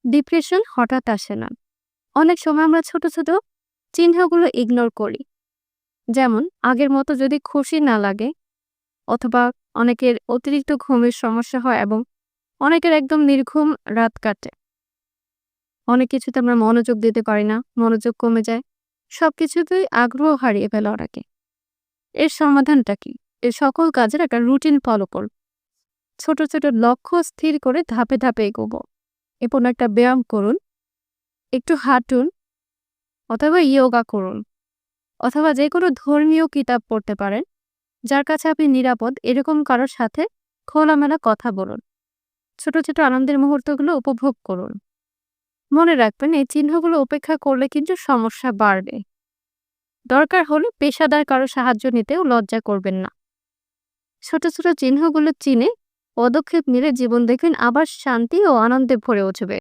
Depression হঠাৎ আসে না। অনেক সময় আমরা ছোট, ছোট চিহ্নগুলো ইগনোর করি। যেমন আগের মতো যদি খুশি না লাগে অথবা অনেকের অতিরিক্ত ঘুমের সমস্যা হয় এবং অনেকের একদম নির্ঘুম রাত কাটে। অনেক কিছুতে আমরা মনোযোগ দিতে পারি না, মনোযোগ কমে যায়। সবকিছুতেই আগ্রহ হারিয়ে ফেলে অনেকে। এর সমাধানটা কি? এর সকল কাজের একটা রুটিন ফলো করুন। ছোট, ছোট লক্ষ্য স্থির করে ধাপে, ধাপে এগোবো। এরপর একটা ব্যায়াম করুন, একটু হাঁটুন অথবা ইয়োগা করুন অথবা যেকোনো ধর্মীয় কিতাব পড়তে পারেন। যার কাছে আপনি নিরাপদ এরকম কারোর সাথে খোলামেলা কথা বলুন। ছোট, ছোট আনন্দের মুহূর্তগুলো উপভোগ করুন। মনে রাখবেন এই চিহ্নগুলো উপেক্ষা করলে কিন্তু সমস্যা বাড়বে। দরকার হলে পেশাদার কারো সাহায্য নিতেও লজ্জা করবেন না। ছোট, ছোট চিহ্নগুলো চিনে পদক্ষেপ নিলে জীবন দেখবেন আবার শান্তি ও আনন্দে ভরে উঠবে।